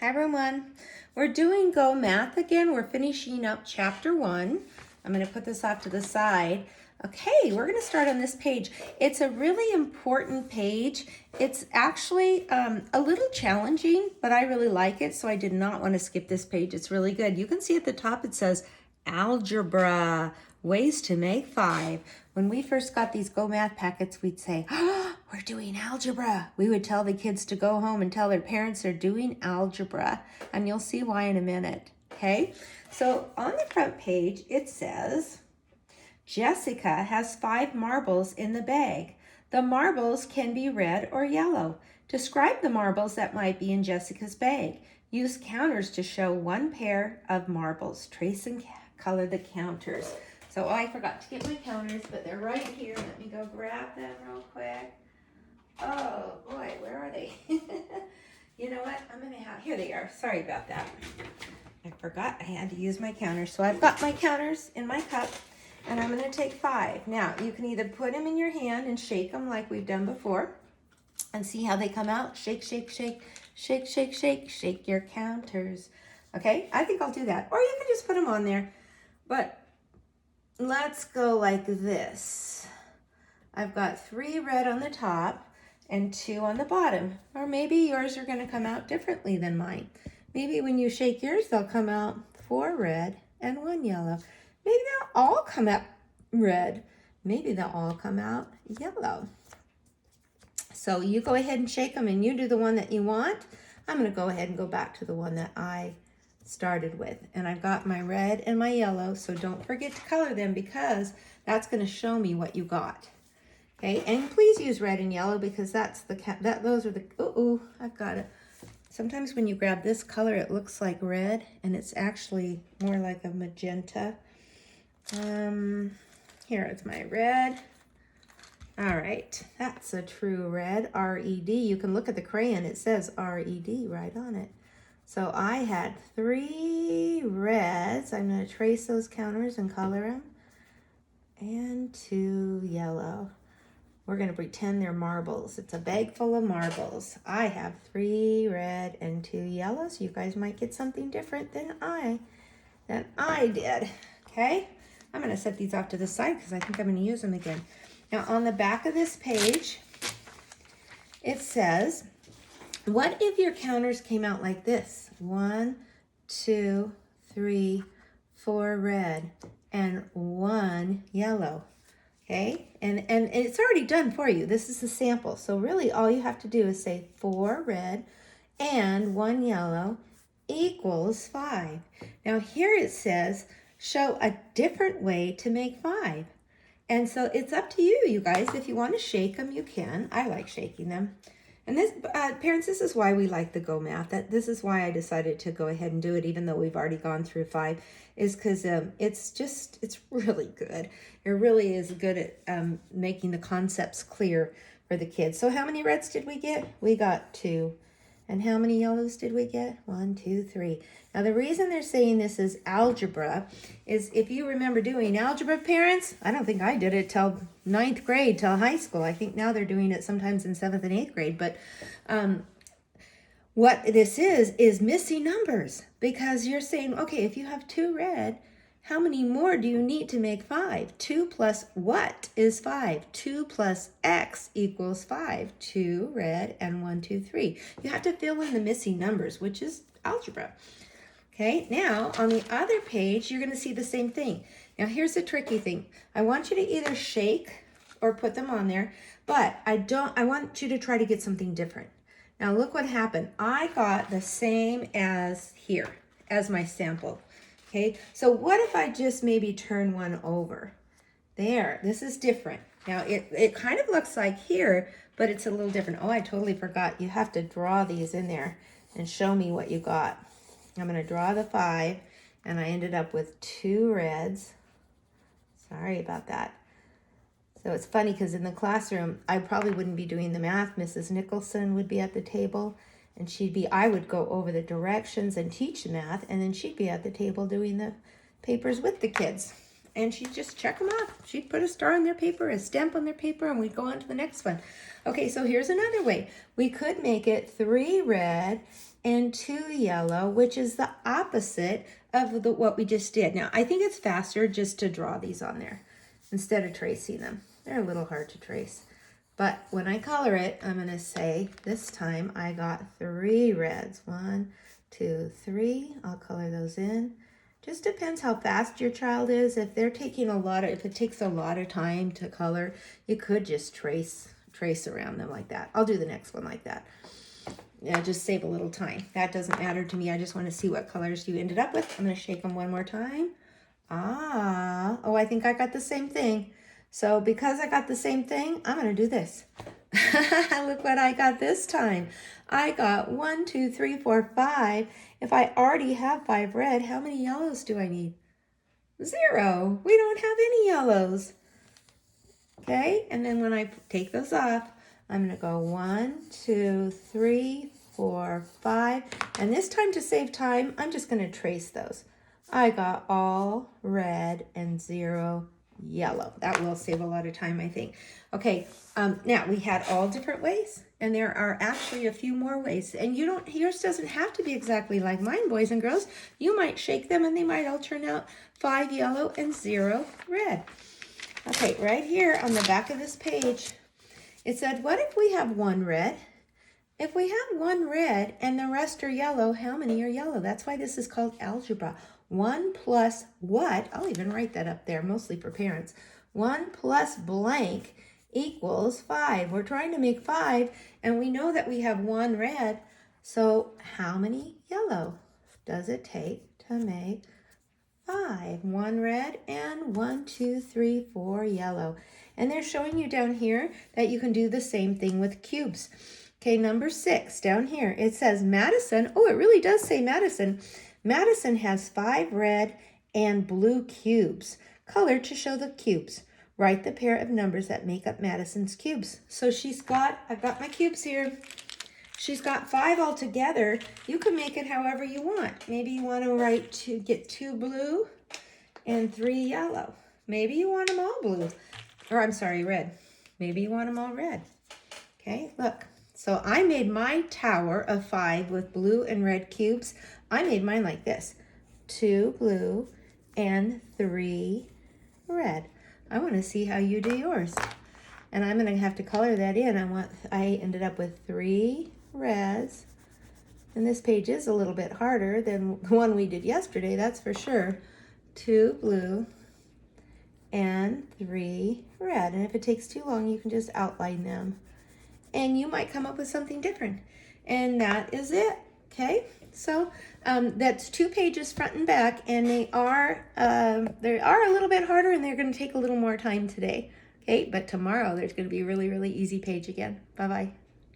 Hi everyone. We're doing Go Math again. We're finishing up chapter 1. I'm going to put this off to the side. Okay, we're going to start on this page. It's a really important page. It's actually a little challenging, but I really like it, so I did not want to skip this page. It's really good. You can see at the top it says Algebra, ways to make 5. When we first got these Go Math packets, we'd say, oh, we're doing algebra. We would tell the kids to go home and tell their parents they're doing algebra, and you'll see why in a minute, okay? So on the front page, it says, Jessica has 5 marbles in the bag. The marbles can be red or yellow. Describe the marbles that might be in Jessica's bag. Use counters to show one pair of marbles. Trace and color the counters. So I forgot to get my counters, but they're right here. Let me go grab them real quick. Oh boy, where are they? You know what? I'm gonna have, here they are. Sorry about that. I forgot I had to use my counters. So I've got my counters in my cup, and I'm gonna take 5. Now, you can either put them in your hand and shake them like we've done before, and see how they come out. Shake, shake, shake, shake, shake, shake, shake your counters. Okay, I think I'll do that. Or you can just put them on there. But let's go like this. I've got 3 red on the top and 2 on the bottom. Or maybe yours are gonna come out differently than mine. Maybe when you shake yours, they'll come out 4 red and 1 yellow. Maybe they'll all come out red. Maybe they'll all come out yellow. So you go ahead and shake them and you do the one that you want. I'm gonna go ahead and go back to the one that I started with. And I've got my red and my yellow, so don't forget to color them because that's gonna show me what you got. Okay, and please use red and yellow because those are the, I've got it. Sometimes when you grab this color, it looks like red and it's actually more like a magenta. Here is my red. All right, that's a true red, R-E-D. You can look at the crayon, it says R-E-D right on it. So I had 3 reds. I'm gonna trace those counters and color them. And 2 yellow. We're gonna pretend they're marbles. It's a bag full of marbles. I have 3 red and 2 yellows. You guys might get something different than I did, okay? I'm gonna set these off to the side because I think I'm gonna use them again. Now on the back of this page, it says, what if your counters came out like this? 1, 2, 3, 4 red and 1 yellow. Okay, and it's already done for you. This is the sample. So really all you have to do is say 4 red and 1 yellow equals 5. Now here it says, show a different way to make 5. And so it's up to you, you guys. If you want to shake them, you can. I like shaking them. And this, parents, this is why we like the Go Math. This is why I decided to go ahead and do it, even though we've already gone through 5, is because it's really good. It really is good at making the concepts clear for the kids. So how many reds did we get? We got 2. And how many yellows did we get? 1, 2, 3. Now the reason they're saying this is algebra is if you remember doing algebra, parents, I don't think I did it till 9th grade, till high school. I think now they're doing it sometimes in 7th and 8th grade. But what this is missing numbers, because you're saying, okay, if you have 2 red, how many more do you need to make 5? 2 plus what is 5? 2 plus x equals 5. 2 red and 1, 2, 3. You have to fill in the missing numbers, which is algebra. Okay, now on the other page, you're going to see the same thing. Now here's the tricky thing. I want you to either shake or put them on there, but I want you to try to get something different. Now look what happened. I got the same as here, as my sample. Okay, so what if I just maybe turn one over? There, this is different. Now it kind of looks like here, but it's a little different. Oh, I totally forgot. You have to draw these in there and show me what you got. I'm gonna draw the 5, and I ended up with 2 reds. Sorry about that. So it's funny because in the classroom, I probably wouldn't be doing the math. Mrs. Nicholson would be at the table. And I would go over the directions and teach the math, and then she'd be at the table doing the papers with the kids. And she'd just check them off. She'd put a star on their paper, a stamp on their paper, and we'd go on to the next one. Okay, so here's another way. We could make it 3 red and 2 yellow, which is the opposite of what we just did. Now, I think it's faster just to draw these on there instead of tracing them. They're a little hard to trace. But when I color it, I'm going to say this time I got 3 reds. 1, 2, 3. I'll color those in. Just depends how fast your child is. If they're taking if it takes a lot of time to color, you could just trace around them like that. I'll do the next one like that. Yeah, just save a little time. That doesn't matter to me. I just want to see what colors you ended up with. I'm going to shake them one more time. Oh, I think I got the same thing. So because I got the same thing, I'm going to do this. Look what I got this time. I got 1, 2, 3, 4, 5. If I already have 5 red, how many yellows do I need? 0. We don't have any yellows. Okay, and then when I take those off, I'm going to go 1, 2, 3, 4, 5. And this time, to save time, I'm just going to trace those. I got all red and 0 yellow. That will save a lot of time, I think. Okay, now we had all different ways, and there are actually a few more ways. And yours doesn't have to be exactly like mine, boys and girls. You might shake them, and they might all turn out 5 yellow and 0 red. Okay, right here on the back of this page, it said, what if we have 1 red? If we have 1 red and the rest are yellow, how many are yellow? That's why this is called algebra. 1 plus what? I'll even write that up there, mostly for parents. 1 plus blank equals 5. We're trying to make 5, and we know that we have 1 red. So how many yellow does it take to make 5? 1 red and 1, 2, 3, 4 yellow. And they're showing you down here that you can do the same thing with cubes. Okay, number 6 down here, it says Madison. Oh, it really does say Madison. Madison has 5 red and blue cubes. Color to show the cubes. Write the pair of numbers that make up Madison's cubes. So I've got my cubes here. She's got 5 altogether. You can make it however you want. Maybe you want to get 2 blue and 3 yellow. Maybe you want them all blue. Or I'm sorry, red. Maybe you want them all red. Okay, look. So I made my tower of 5 with blue and red cubes. I made mine like this. 2 blue and 3 red. I want to see how you do yours. And I'm going to have to color that in. I ended up with 3 reds. And this page is a little bit harder than the one we did yesterday, that's for sure. 2 blue and 3 red. And if it takes too long, you can just outline them. And you might come up with something different. And that is it, okay? So that's 2 pages front and back, and they are a little bit harder, and they're going to take a little more time today, okay? But tomorrow there's going to be a really, really easy page again. Bye-bye.